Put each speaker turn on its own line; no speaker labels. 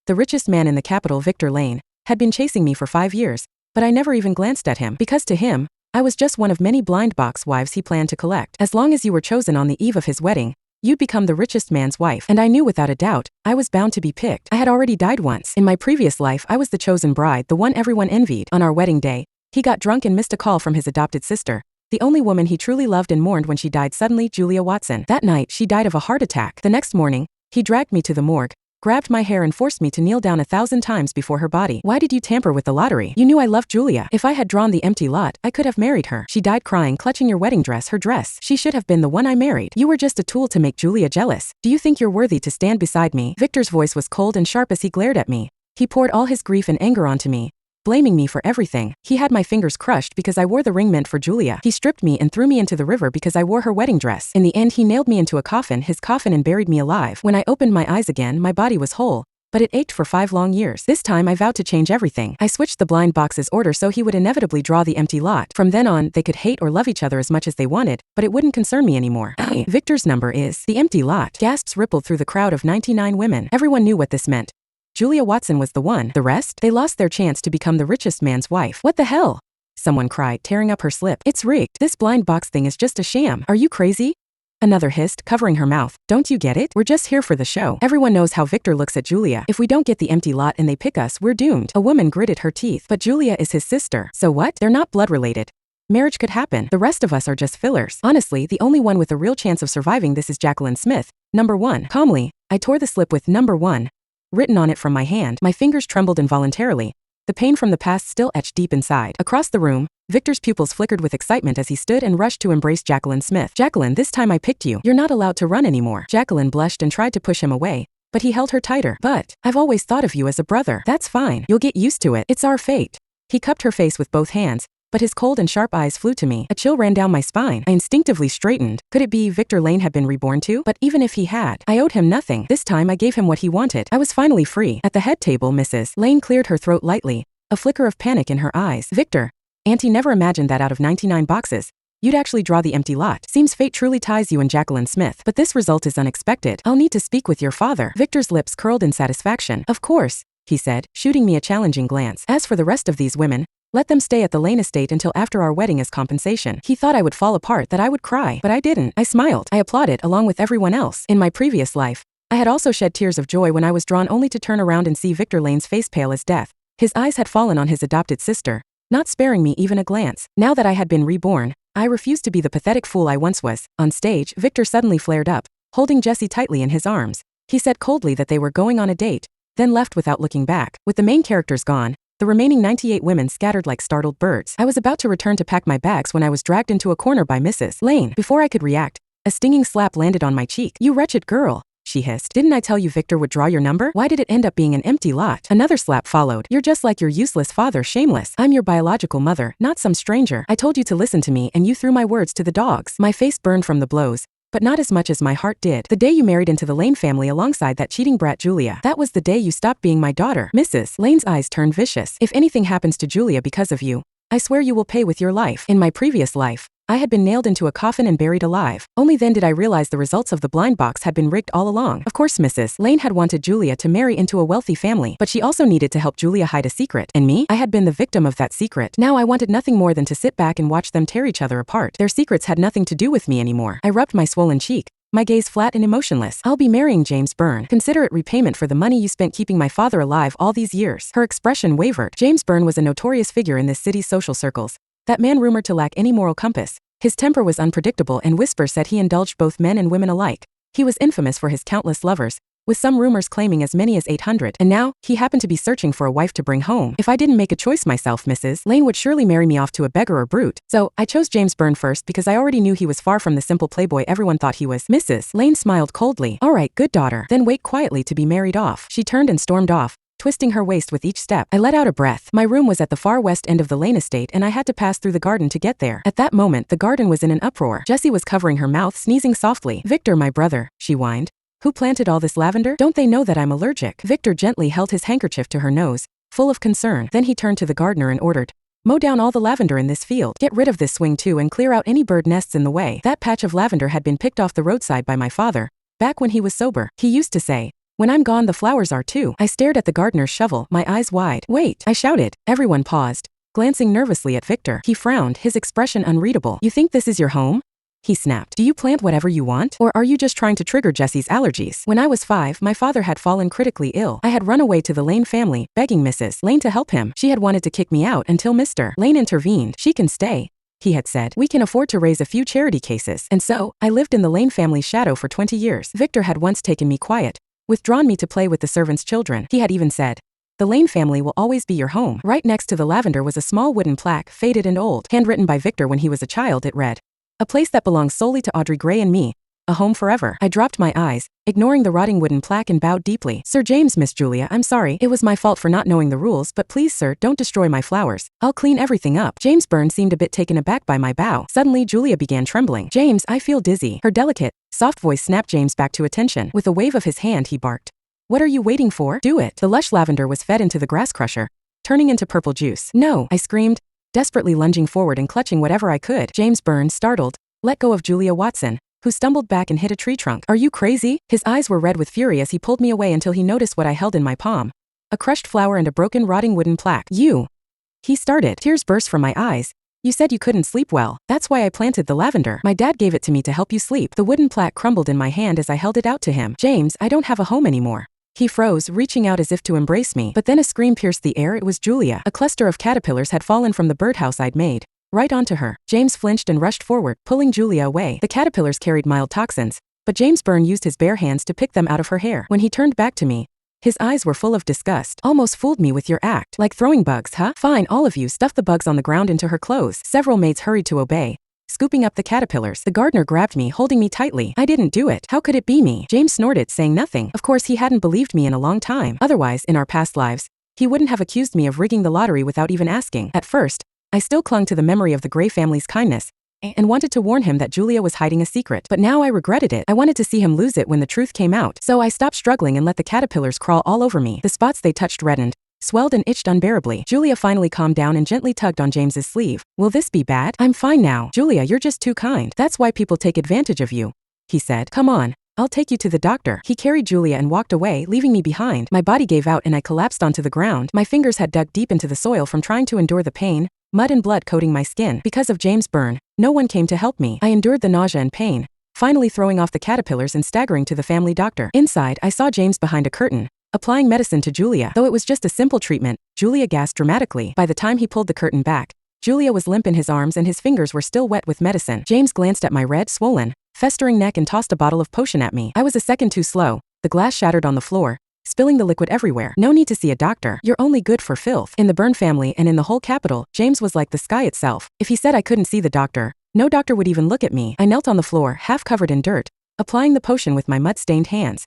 the richest man in the capital, Victor Lane, had been chasing me for 5 years, but I never even glanced at him, because to him, I was just one of many blind box wives he planned to collect. As long as you were chosen on the eve of his wedding, you'd become the richest man's wife, and I knew without a doubt, I was bound to be picked. I had already died once. In my previous life, I was the chosen bride, the one everyone envied. On our wedding day, he got drunk and missed a call from his adopted sister, the only woman he truly loved and mourned when she died suddenly, Julia Watson. That night, she died of a heart attack. The next morning, he dragged me to the morgue, grabbed my hair and forced me to kneel down 1,000 times before her body. Why did you tamper with the lottery? You knew I loved Julia. If I had drawn the empty lot, I could have married her. She died crying, clutching your wedding dress, her dress. She should have been the one I married. You were just a tool to make Julia jealous. Do you think you're worthy to stand beside me? Victor's voice was cold and sharp as he glared at me. He poured all his grief and anger onto me, blaming me for everything. He had my fingers crushed because I wore the ring meant for Julia. He stripped me and threw me into the river because I wore her wedding dress. In the end, he nailed me into a coffin, his coffin, and buried me alive. When I opened my eyes again, my body was whole, but it ached for 5 long years. This time I vowed to change everything. I switched the blind box's order so he would inevitably draw the empty lot. From then on, they could hate or love each other as much as they wanted, but it wouldn't concern me anymore. Victor's number is the empty lot. Gasps rippled through the crowd of 99 women. Everyone knew what this meant. Julia Watson was the one. The rest? They lost their chance to become the richest man's wife. What the hell? Someone cried, tearing up her slip. It's rigged. This blind box thing is just a sham. Are you crazy? Another hissed, covering her mouth. Don't you get it? We're just here for the show. Everyone knows how Victor looks at Julia. If we don't get the empty lot and they pick us, we're doomed. A woman gritted her teeth. But Julia is his sister. So what? They're not blood related. Marriage could happen. The rest of us are just fillers. Honestly, the only one with a real chance of surviving this is Jacqueline Smith. Number 1. Calmly, I tore the slip with number 1 written on it from my hand. My fingers trembled involuntarily, the pain from the past still etched deep inside. Across the room, Victor's pupils flickered with excitement as he stood and rushed to embrace Jacqueline Smith. Jacqueline, this time I picked you. You're not allowed to run anymore. Jacqueline blushed and tried to push him away, but he held her tighter. But I've always thought of you as a brother. That's fine. You'll get used to it. It's our fate. He cupped her face with both hands, but his cold and sharp eyes flew to me. A chill ran down my spine. I instinctively straightened. Could it be Victor Lane had been reborn too? But even if he had, I owed him nothing. This time I gave him what he wanted. I was finally free. At the head table, Mrs. Lane cleared her throat lightly, a flicker of panic in her eyes. Victor, Auntie never imagined that out of 99 boxes, you'd actually draw the empty lot. Seems fate truly ties you and Jacqueline Smith. But this result is unexpected. I'll need to speak with your father. Victor's lips curled in satisfaction. Of course, he said, shooting me a challenging glance. As for the rest of these women, let them stay at the Lane estate until after our wedding as compensation. He thought I would fall apart, that I would cry, but I didn't. I smiled. I applauded along with everyone else. In my previous life, I had also shed tears of joy when I was drawn only to turn around and see Victor Lane's face pale as death. His eyes had fallen on his adopted sister, not sparing me even a glance. Now that I had been reborn, I refused to be the pathetic fool I once was. On stage, Victor suddenly flared up, holding Jessie tightly in his arms. He said coldly that they were going on a date, then left without looking back. With the main characters gone, the remaining 98 women scattered like startled birds. I was about to return to pack my bags when I was dragged into a corner by Mrs. Lane. Before I could react, a stinging slap landed on my cheek. You wretched girl, she hissed. Didn't I tell you Victor would draw your number? Why did it end up being an empty lot? Another slap followed. You're just like your useless father, shameless. I'm your biological mother, not some stranger. I told you to listen to me and you threw my words to the dogs. My face burned from the blows, but not as much as my heart did. The day you married into the Lane family alongside that cheating brat Julia. That was the day you stopped being my daughter. Mrs. Lane's eyes turned vicious. If anything happens to Julia because of you, I swear you will pay with your life. In my previous life, I had been nailed into a coffin and buried alive. Only then did I realize the results of the blind box had been rigged all along. Of course, Mrs. Lane had wanted Julia to marry into a wealthy family, but she also needed to help Julia hide a secret. And me? I had been the victim of that secret. Now I wanted nothing more than to sit back and watch them tear each other apart. Their secrets had nothing to do with me anymore. I rubbed my swollen cheek, my gaze flat and emotionless. I'll be marrying James Byrne. Consider it repayment for the money you spent keeping my father alive all these years. Her expression wavered. James Byrne was a notorious figure in this city's social circles. That man rumored to lack any moral compass. His temper was unpredictable and whispers said he indulged both men and women alike. He was infamous for his countless lovers, with some rumors claiming as many as 800. And now, he happened to be searching for a wife to bring home. If I didn't make a choice myself, Mrs. Lane would surely marry me off to a beggar or brute. So, I chose James Byrne first because I already knew he was far from the simple playboy everyone thought he was. Mrs. Lane smiled coldly. All right, good daughter. Then wait quietly to be married off. She turned and stormed off, twisting her waist with each step. I let out a breath. My room was at the far west end of the Lane estate and I had to pass through the garden to get there. At that moment, the garden was in an uproar. Jessie was covering her mouth, sneezing softly. Victor, my brother, she whined. Who planted all this lavender? Don't they know that I'm allergic? Victor gently held his handkerchief to her nose, full of concern. Then he turned to the gardener and ordered, mow down all the lavender in this field. Get rid of this swing too and clear out any bird nests in the way. That patch of lavender had been picked off the roadside by my father, back when he was sober. He used to say, When I'm gone, the flowers are too. I stared at the gardener's shovel, my eyes wide. Wait, I shouted. Everyone paused, glancing nervously at Victor. He frowned, his expression unreadable. You think this is your home? He snapped. Do you plant whatever you want? Or are you just trying to trigger Jesse's allergies? When I was 5, my father had fallen critically ill. I had run away to the Lane family, begging Mrs. Lane to help him. She had wanted to kick me out until Mr. Lane intervened. She can stay, he had said. We can afford to raise a few charity cases. And so, I lived in the Lane family's shadow for 20 years. Victor had once taken me quiet, withdrawn me to play with the servants' children. He had even said, the Lane family will always be your home. Right next to the lavender was a small wooden plaque, faded and old. Handwritten by Victor when he was a child, it read, a place that belongs solely to Audrey Gray and me. A home forever. I dropped my eyes, ignoring the rotting wooden plaque, and bowed deeply. Sir James, Miss Julia, I'm sorry. It was my fault for not knowing the rules, but please, sir, don't destroy my flowers. I'll clean everything up. James Byrne seemed a bit taken aback by my bow. Suddenly, Julia began trembling. James, I feel dizzy. Her delicate, soft voice snapped James back to attention. With a wave of his hand, he barked. What are you waiting for? Do it. The lush lavender was fed into the grass crusher, turning into purple juice. No, I screamed, desperately lunging forward and clutching whatever I could. James Byrne, startled, let go of Julia Watson, who stumbled back and hit a tree trunk. Are you crazy? His eyes were red with fury as he pulled me away until he noticed what I held in my palm. A crushed flower and a broken, rotting wooden plaque. You! He started. Tears burst from my eyes. You said you couldn't sleep well. That's why I planted the lavender. My dad gave it to me to help you sleep. The wooden plaque crumbled in my hand as I held it out to him. James, I don't have a home anymore. He froze, reaching out as if to embrace me. But then a scream pierced the air. It was Julia. A cluster of caterpillars had fallen from the birdhouse I'd made, right onto her. James flinched and rushed forward, pulling Julia away. The caterpillars carried mild toxins, but James Byrne used his bare hands to pick them out of her hair. When he turned back to me, his eyes were full of disgust. Almost fooled me with your act. Like throwing bugs, huh? Fine, all of you. Stuff the bugs on the ground into her clothes. Several maids hurried to obey, scooping up the caterpillars. The gardener grabbed me, holding me tightly. I didn't do it. How could it be me? James snorted, saying nothing. Of course, he hadn't believed me in a long time. Otherwise, in our past lives, he wouldn't have accused me of rigging the lottery without even asking. At first, I still clung to the memory of the Gray family's kindness and wanted to warn him that Julia was hiding a secret. But now I regretted it. I wanted to see him lose it when the truth came out. So I stopped struggling and let the caterpillars crawl all over me. The spots they touched reddened, swelled and itched unbearably. Julia finally calmed down and gently tugged on James's sleeve. Will this be bad? I'm fine now. Julia, you're just too kind. That's why people take advantage of you, he said. Come on, I'll take you to the doctor. He carried Julia and walked away, leaving me behind. My body gave out and I collapsed onto the ground. My fingers had dug deep into the soil from trying to endure the pain, mud and blood coating my skin. Because of James Byrne, no one came to help me. I endured the nausea and pain, finally throwing off the caterpillars and staggering to the family doctor. Inside, I saw James behind a curtain, applying medicine to Julia. Though it was just a simple treatment, Julia gasped dramatically. By the time he pulled the curtain back, Julia was limp in his arms and his fingers were still wet with medicine. James glanced at my red, swollen, festering neck and tossed a bottle of potion at me. I was a second too slow. The glass shattered on the floor, spilling the liquid everywhere. No need to see a doctor. You're only good for filth. In the Byrne family and in the whole capital, James was like the sky itself. If he said I couldn't see the doctor, no doctor would even look at me. I knelt on the floor, half covered in dirt, applying the potion with my mud-stained hands.